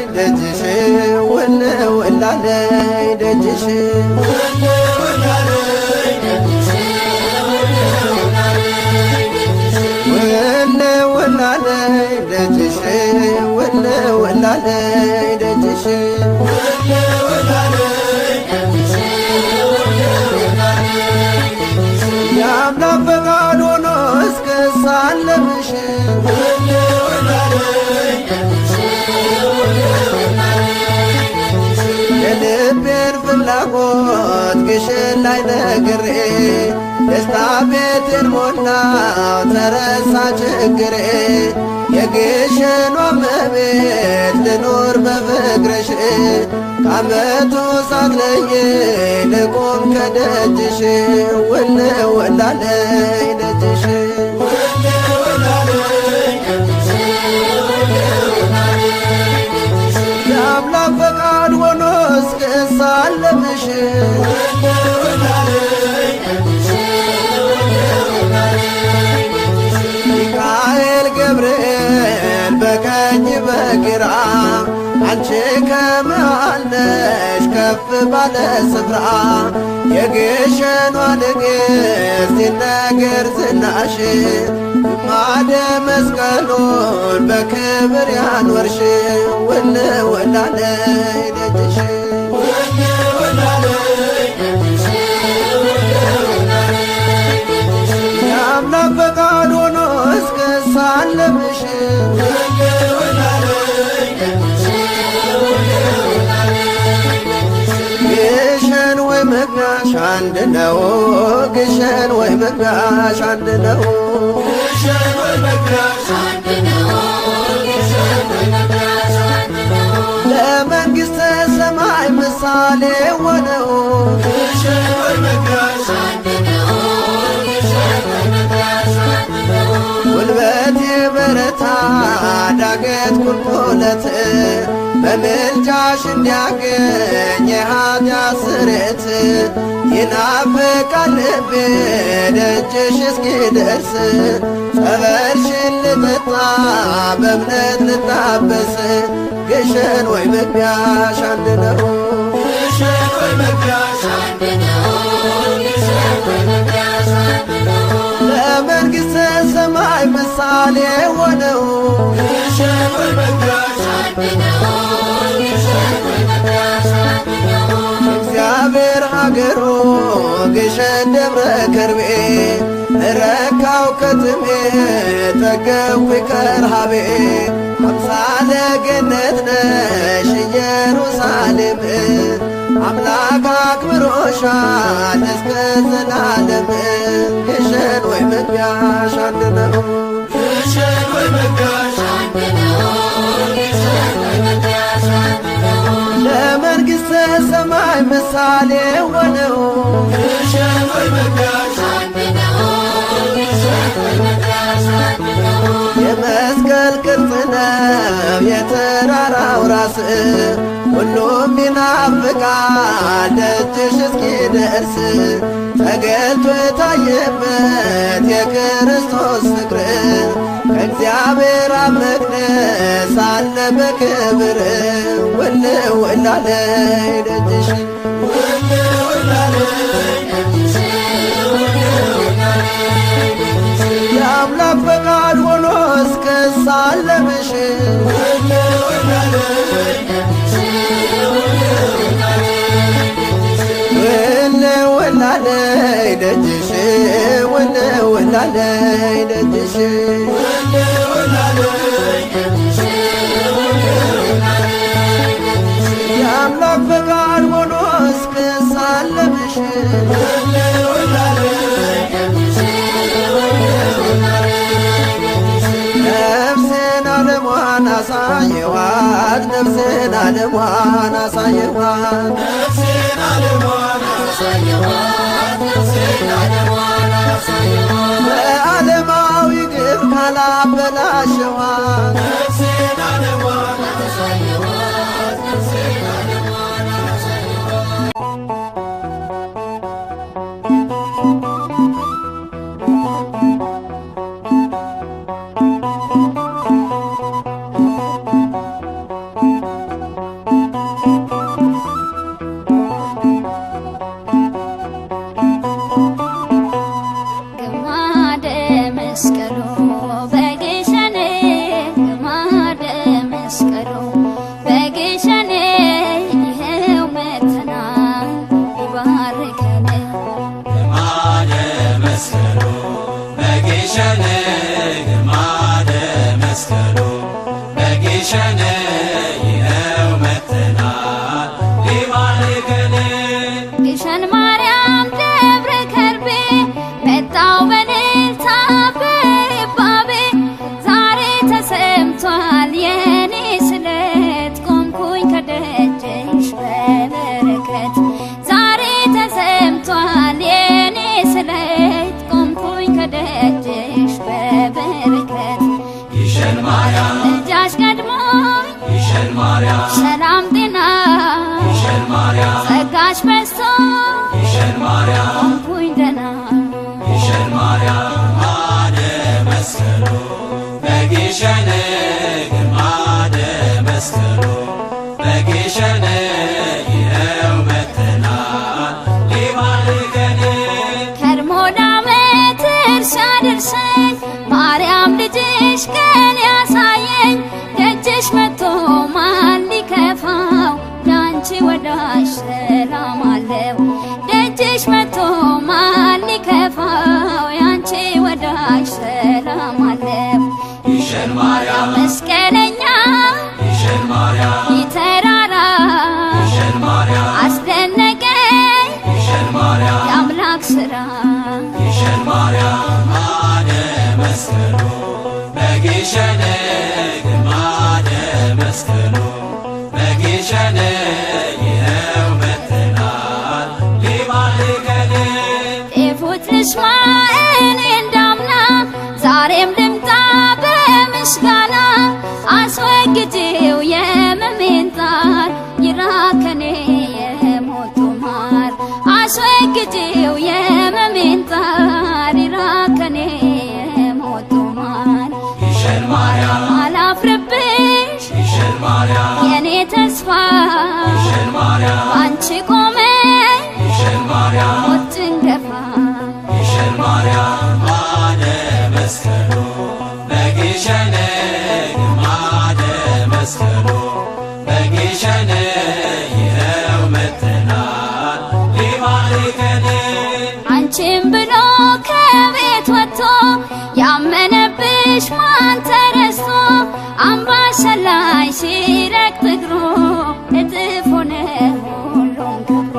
ደጅሽ ወለ ወላለይ ደጅሽ ወለ ወላለይ ደጅሽ ወለ ወላለይ ደጅሽ የአምላክ ፈቃድ ሆኖ እስክሳለምሽ የልቤን ፍላጎት ግሽን ላይ ነግሬ ደስታ ቤቴን ሞላው ተረሳ ችግሬ የግሽኗ እመቤት ልኖር በፍቅርሽ ከዓመቱ ሳትለይ ልቆም ከደጅሽ ወለ ወላለይ ደጅሽ የአምላክ ፈቃድ ሆኖ እስክሳለምሽ ሚካኤል ገብርኤል በቀኝ በግራ አንቺ ከመሃል ነሽ ከፍ ባለ ስፍራ የግሸኗ ንግሥት ይነገር ዝናሽ ግማደ መስቀሉን በክብር ያኖርሽ ወለ ወላለይ ደጅሽ የአምላክ ፈቃድ ሆኖ እስክሳለምሽ ግሸን ወይ መግቢያሽ አንድ ነው ግሸን ወይ መግቢያሽ አንድ ነው ለመንግሥተ ሰማይ ምሳሌ ሆነው ጉልበቴ በረታ ዳገት ቁልቁለት በምልጃሽ እንዲያገኝ የኃጢአት ስርየት ይናፍቃል ልቤ ደጅሽ እስኪደርስ ጸበልሽን ልጠጣ በእምነት ልታበስ ግሸን ወይ መግቢያሽ አንድ ነው ለመንግሥተ ሰማይ ምሳሌ ሆነው እግዚአብሔር ሀገሩ ግሸን ደብረ ከርቤ ረካው ከትሜ ጠገብኩ ከረሃቤ አምሳለ ገነት ነሽ ኢየሩሳሌም አምላክ አክብሮሻል እስከ ዘላለም ግሸን ወይ መግቢያሽ አንድ ነው ለመንግሥተ ሰማይ ምሳሌ ሆነው የመስቀል ቅርጽ ነው የተራራው ራስ ሁሉም ይናፍቃል ደጅሽ እስኪደርስ ተገልጦ የታየበት የክርስቶስ ፍቅር ከእግዚአብሔር አብ መቅደስ አለ በክብር ወለ ወላለይ ደጅሽ የአምላክ ፈቃድ ሆኖ እስክሳለምሽ ወለ ወላለይ ደጅሽ ወለ ወላለይ ደጅሽ የአምላክ ፈቃድ ሆኖ እስክሳለምሽ ነፍሴን ዓለሟን አሳየኋት ነፍሴን ዓለሟን አሳየኋት በዓለማዊ ግብ ካላበላሸኋት መቷል የኔ ስለት ቆምኩኝ ከደጅሽ በበረከት ግሸን ማርያም ምልጃሽ ቀድሞኝ ግሸን ማርያም ሰላም ጤና ግሸን ማርያም ጸጋሽ በዝቶ ግሸን ማርያም ቆምኩኝ ደህና ግሸን ማርያም ግማደ መስቀሉ በግሸን ግማደ መስቀሉ በግሸን ይኸው መጥተናል ሊባርከን ከርሞ ዳመት እርሻ ደርሰኝ ማርያም ልጅሽ ቀን ያሳየኝ ደጅሽ መጥቶ ማን ሊከፋው ያንቺ ወዳጅ ሰላም አለው ደጅሽ መጥቶ ማን ሊከፋው ያንቺ ወዳጅ ሰላም አለው ግሸን ማርያም መስቀለኛ ግሸን ማርያም ይተራራ ግሸን ማርያም አስደነቀኝ ግሸን ማርያም የአምላክ ሥራ ግሸን ማርያም ግማደ መስቀሉ በግሸን ግማደ መስቀሉ በግሸን ይኸው መጥተናል ሊባርከን ጤፉት ልስማ እኔ እንዳምና ዛሬም ልምጣ በምስጋና አስወግጄው የሕመሜን ጣር ይራከኔ የሞቱ ማር አስወግጄው የሕመሜን ጣር ይራከኔ የሞቱ ማር ግሸን ማርያም አላፍርብሽ ግሸን ማርያም የኔ ተስፋ ግሸን ማርያም አንቺ ቆመ ግሸን ማርያም ሞት ጭንገፋ ግሸን ማርያም ግማደ መስቀሉ በግሸን ግማደ መስቀሉ በግሸን ይኸው መጥተናል ሊባርከን አንቺን ብሎ ከቤት ወጥቶ ያመነብሽ ማን ተረስቶ አምባሰል ላይ ሲረግጥ እግሩ እጥፍ ሆነ ሁሉም ክብሮ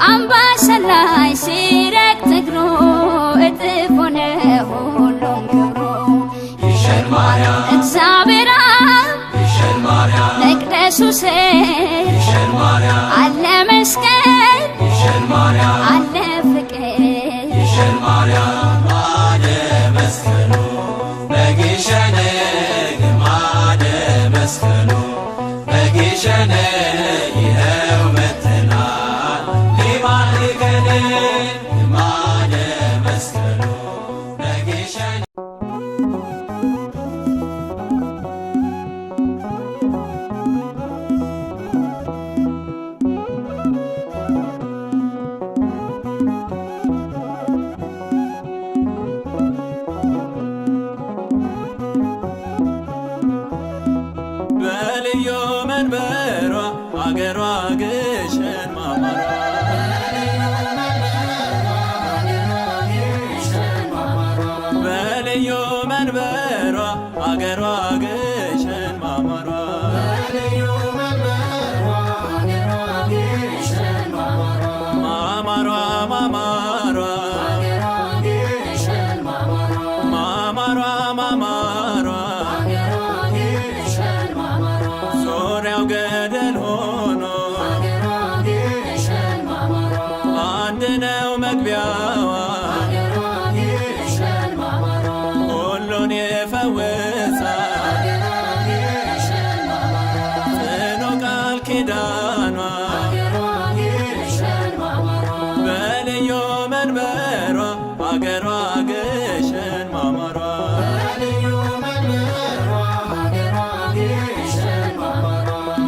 አምባሰል ላይ ሲረግጥ እግሩ እጥፍ ሆነ ሁሉም ክብሮ ግሸን ማርያም እግዚአብሔር አብ ግሸን ማርያም መቅደሱ ስር ግሸን ማርያም አለ መስቀል ግሸን ማርያም አለ ፍቅር ግሸን ማርያም ግማደ መስቀሉ በግሸን ግማደ መስቀሉ በግሸን ይኸው መጥተናል ሊባርከን ግማደ መስቀሉ በግሸን በልዩ መንበሯ አገሯ ግሸን ማማሯ በልዩ መንበሯ አገሯ ግሸን ማማሯ ማማሯ ማማሯ ማማሯ ማማሯ ዙሪያው ገደል ሆኖ አንድ ነው መግቢያዋ ሁሉን የፈወሳል ጽኑ ቃል ኪዳኗ በልዩ መንበሯ አገሯ ግሸን ማማሯ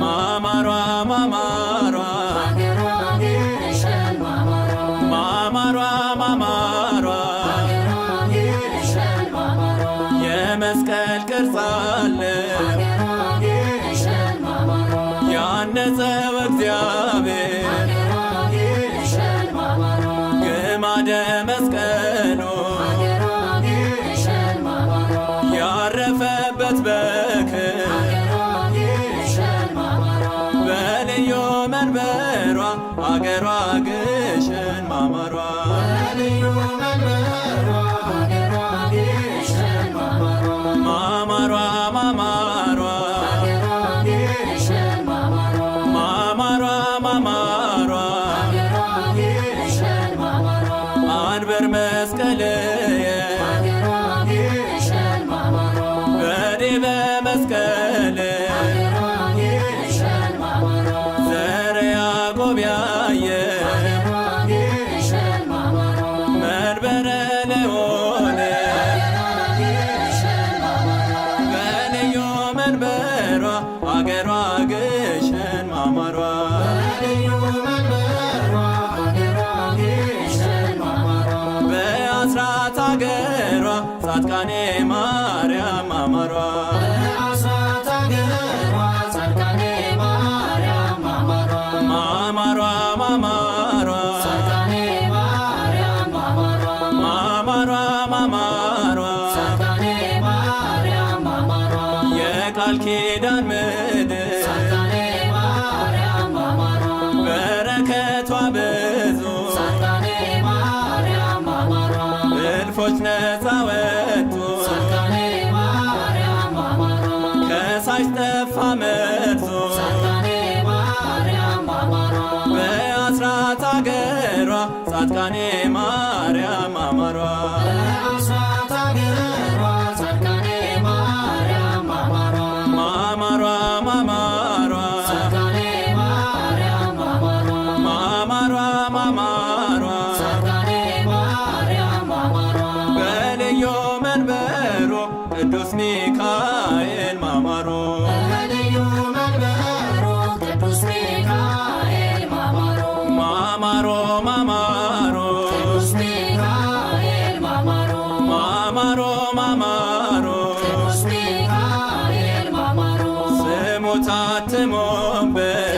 ማማሯ ማማሯ ማማሯ ማማሯ የመስቀል ቅርጽ አለ ያነጸው እግዚአብሔር ግማደ መስቀሉ ያረፈበት በክብር በልዩ መንበሯ አገሯ ግሸን ማማሯ ማማሯ ማማሯ ማማሯ ማማሯ መስቀልየ በዲበ መስቀል ዘረ ያዕቆብ ያየ መንበረ ልዑል በልዩ መንበሯ አገሯ ግሸን ማማሯ በአስራት አገሯ ጻድቃኔ ማርያም ማማሯ ማማሯ ማማሯ ማማሯ ማማሯ የቃል ኪዳን ምድር በረከቷ ብዙ እልፎች ነፃ ወጡ ከሳሽ ጠፋ መርዞ በአስራት አገሯ ጻድቃኔ ማርያም ማማሯ ማማሯ ማማሯ ማማሯ ማማሯ በልዩ መንበሩ ቅዱስ ሚካኤል ማማሩ ማማሮ ማማሮ ማማሮ ማማሮ ስሙ ታትሞበት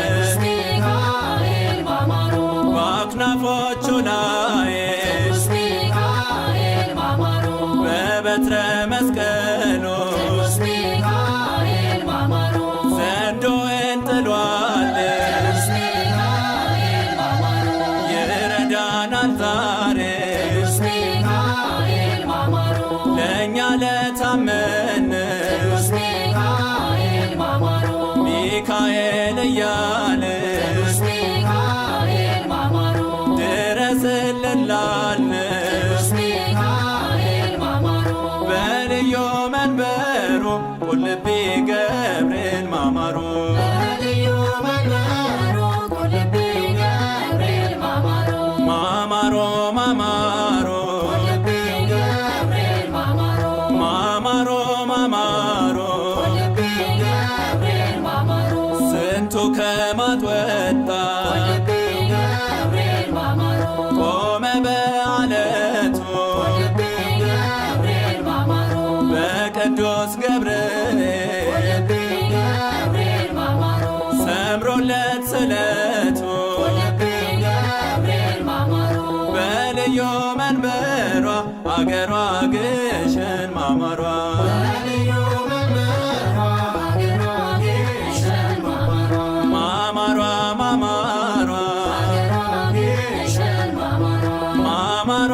በአክናፎቹ ላይ በበትረ መስቀሉ ዘንዶውን ጥሏል ይረዳናል ዛሬ ለእኛ ለታመን ሚካኤል እያለ ድረስልን ላልን በልዩ መንበሩ ቁልቢ ገብርኤል ማማሩ ማማሮ ማማሮ ማማሮ ማማሮ ስንቱ ከማጥ ወጣ ቆመ በዓለቱ በቅዱስ ገብርኤል ሰምሮለት ስለቱ በልዩ መንበሯ አገሯ ግሸን ማማሯ ማማሯ ማማሯ ማማሯ